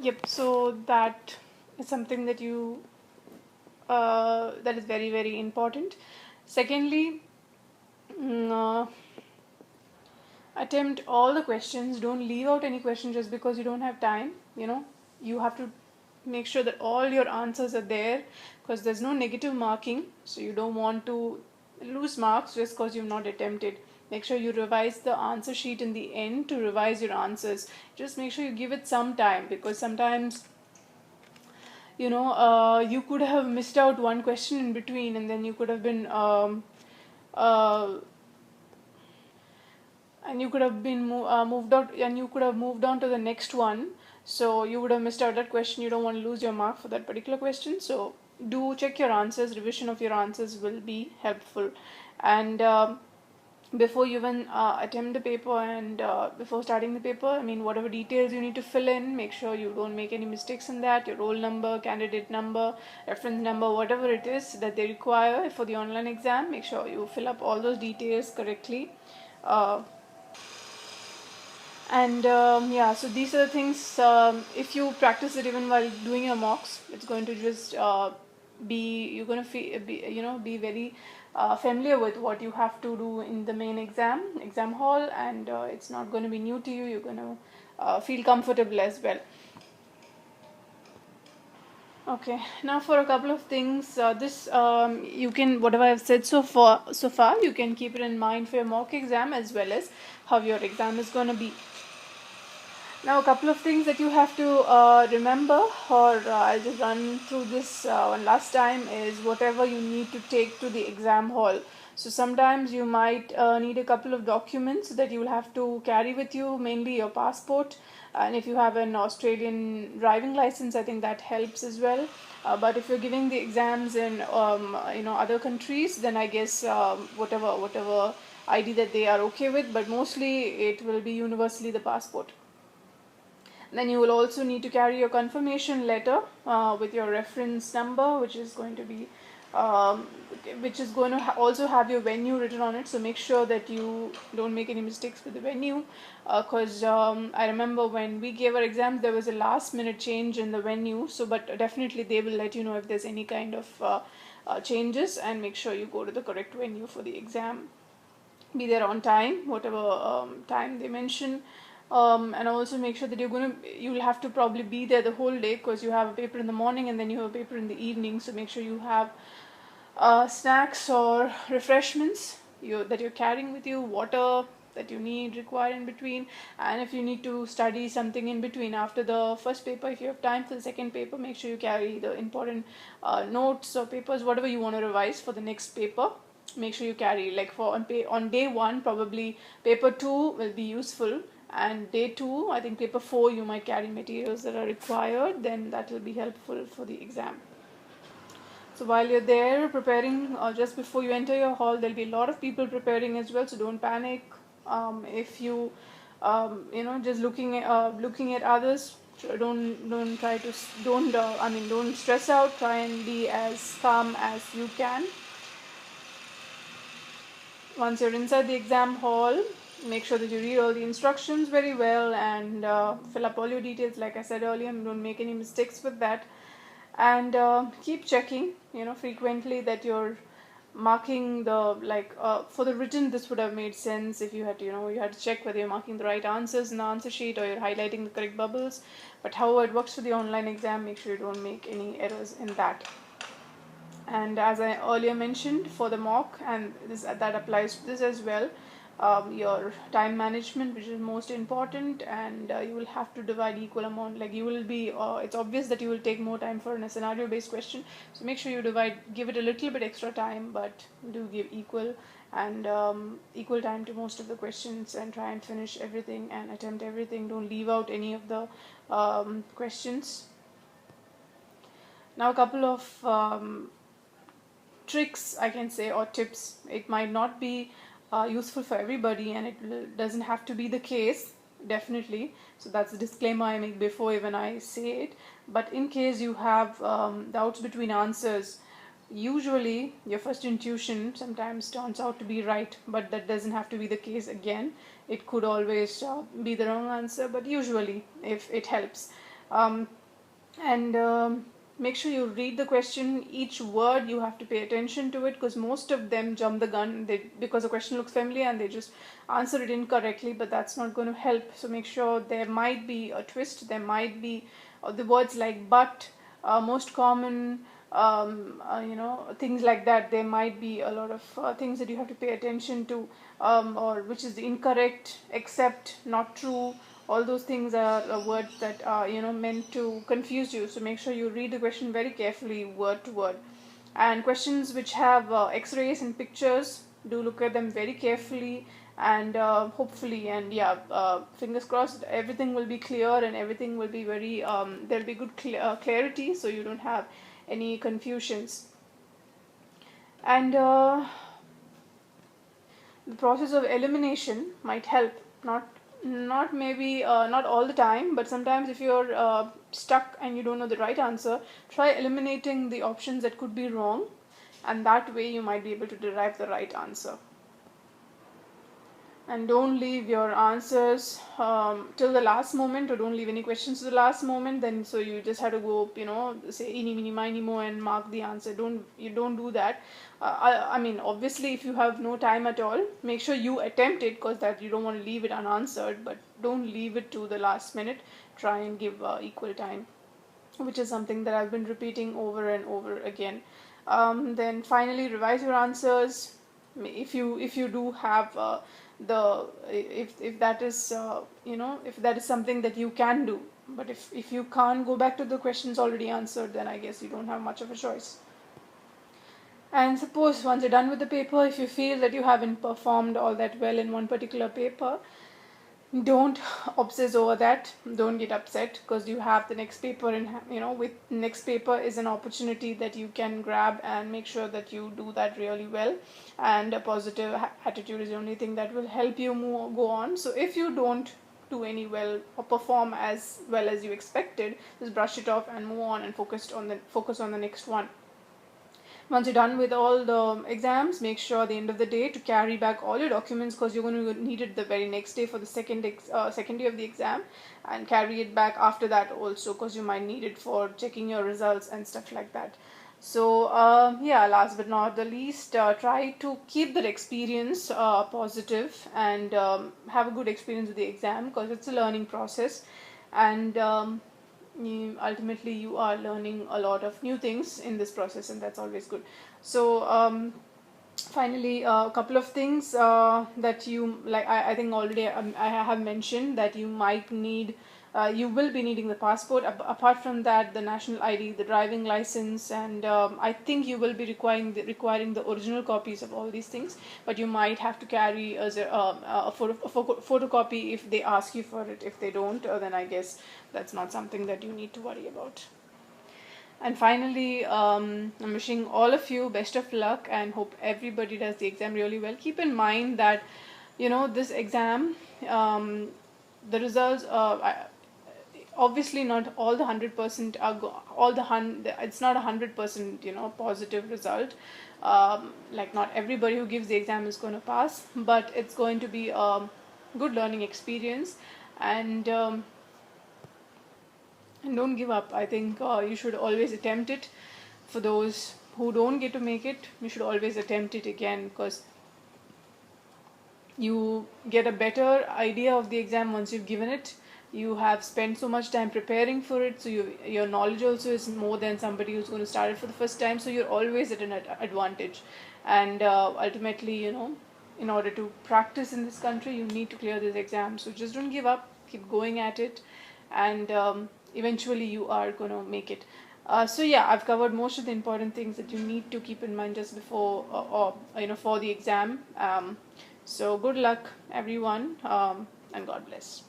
Yep, so that is something that you that is very, very important. Secondly, attempt all the questions. Don't leave out any question just because you don't have time. You have to make sure that all your answers are there, because there's no negative marking, so you don't want to lose marks just because you've not attempted. Make sure you revise the answer sheet in the end to revise your answers. Just make sure you give it some time, because sometimes you could have missed out one question in between, and then you could have been uh, and you could have been moved out, and you could have moved on to the next one, so you would have missed out that question. You don't want to lose your mark for that particular question, so do check your answers. Revision of your answers will be helpful. And before you even attempt the paper, and before starting the paper, I mean, whatever details you need to fill in, make sure you don't make any mistakes in that. Your roll number, candidate number, reference number, whatever it is that they require for the online exam, make sure you fill up all those details correctly. And so these are the things. If you practice it even while doing your mocks, it's going to just be you're going to be very familiar with what you have to do in the main exam hall, and it's not going to be new to you. You're going to feel comfortable as well. Okay, now for a couple of things, this you can, whatever I've said so far, you can keep it in mind for your mock exam as well as how your exam is going to be. Now, a couple of things that you have to remember, or I'll just run through this one last time, is whatever you need to take to the exam hall. So sometimes you might need a couple of documents that you will have to carry with you, mainly your passport, and if you have an Australian driving license, I think that helps as well. But if you're giving the exams in other countries, then I guess whatever ID that they are okay with, but mostly it will be universally the passport. Then you will also need to carry your confirmation letter with your reference number, which is going to be also have your venue written on it. So make sure that you don't make any mistakes with the venue, because I remember when we gave our exams, there was a last minute change in the venue. So, but definitely they will let you know if there's any kind of changes, and make sure you go to the correct venue for the exam. Be there on time, whatever time they mention. And also make sure that you'll have to probably be there the whole day, because you have a paper in the morning and then you have a paper in the evening. So make sure you have snacks or refreshments that you're carrying with you, water that you require in between. And if you need to study something in between after the first paper, if you have time for the second paper, make sure you carry the important notes or papers, whatever you want to revise for the next paper. Make sure you carry, like on day one, probably paper 2 will be useful, and day 2, I think paper 4, you might carry materials that are required. Then that will be helpful for the exam. So while you're there preparing, just before you enter your hall, there'll be a lot of people preparing as well. So don't panic. If you, just looking at others, don't try to don't stress out. Try and be as calm as you can. Once you're inside the exam hall, make sure that you read all the instructions very well, and fill up all your details. Like I said earlier, don't make any mistakes with that, and keep checking frequently that you're marking for the written. This would have made sense if you had to you had to check whether you're marking the right answers in the answer sheet, or you're highlighting the correct bubbles. But however it works for the online exam, make sure you don't make any errors in that. And as I earlier mentioned, for the mock, and that applies to this as well, your time management, which is most important, and you will have to divide equal amount. Like you will be, it's obvious that you will take more time for a scenario based question, so make sure you give it a little bit extra time, but do give equal equal time to most of the questions, and try and finish everything and attempt everything. Don't leave out any of the questions. Now, a couple of tricks, I can say, or tips. It might not be useful for everybody, and it doesn't have to be the case, definitely. So that's the disclaimer I make before even I say it. But in case you have doubts between answers, usually your first intuition sometimes turns out to be right, but that doesn't have to be the case. Again, it could always be the wrong answer, but usually if it helps. um, and make sure you read the question. Each word you have to pay attention to it, because most of them jump the gun because the question looks familiar and they just answer it incorrectly, but that's not going to help. So make sure there might be a twist, there might be the words like but, most common, things like that. There might be a lot of things that you have to pay attention to, or which is incorrect, except, not true. All those things are words that are meant to confuse you. So make sure you read the question very carefully, word to word. And questions which have x-rays and pictures, do look at them very carefully, and hopefully, and yeah, fingers crossed, everything will be clear and everything will be very there'll be good clarity, so you don't have any confusions. And the process of elimination might help, not maybe not all the time, but sometimes if you're stuck and you don't know the right answer, try eliminating the options that could be wrong, and that way you might be able to derive the right answer. And don't leave your answers till the last moment, or don't leave any questions to the last moment. Then so you just have to go, say eeny meeny miny mo and mark the answer. Don't do that. I mean, obviously, if you have no time at all, make sure you attempt it, because that you don't want to leave it unanswered. But don't leave it to the last minute. Try and give equal time, which is something that I've been repeating over and over again. Then finally, revise your answers. If you do have the if that is if that is something that you can do, but if you can't go back to the questions already answered, then I guess you don't have much of a choice. And suppose once you're done with the paper, if you feel that you haven't performed all that well in one particular paper, don't obsess over that. Don't get upset, because you have the next paper, and with next paper is an opportunity that you can grab, and make sure that you do that really well. And a positive attitude is the only thing that will help you go on. So if you don't do any well or perform as well as you expected, just brush it off and move on, and focus on the next one. Once you're done with all the exams, make sure at the end of the day to carry back all your documents, because you're going to need it the very next day for the second day of the exam, and carry it back after that also, because you might need it for checking your results and stuff like that. So yeah, last but not the least, try to keep that experience positive, and have a good experience with the exam, because it's a learning process, and ultimately you are learning a lot of new things in this process, and that's always good. So finally, a couple of things that you like, I think already I have mentioned that you might need, you will be needing the passport. Apart from that, the national ID, the driving license, and I think you will be requiring the original copies of all these things, but you might have to carry a photocopy if they ask you for it. If they don't, then I guess that's not something that you need to worry about. And finally, I'm wishing all of you best of luck, and hope everybody does the exam really well. Keep in mind that, this exam, the results, obviously not all the 100% it's not 100% positive result. Like, not everybody who gives the exam is going to pass, but it's going to be a good learning experience. And don't give up. I think you should always attempt it. For those who don't get to make it, you should always attempt it again, because you get a better idea of the exam once you've given it. You have spent so much time preparing for it, so your knowledge also is more than somebody who's going to start it for the first time, so you're always at an advantage. And ultimately, in order to practice in this country, you need to clear this exam. So just don't give up, keep going at it, and eventually you are going to make it. So yeah, I've covered most of the important things that you need to keep in mind just before or for the exam. So good luck everyone, and God bless.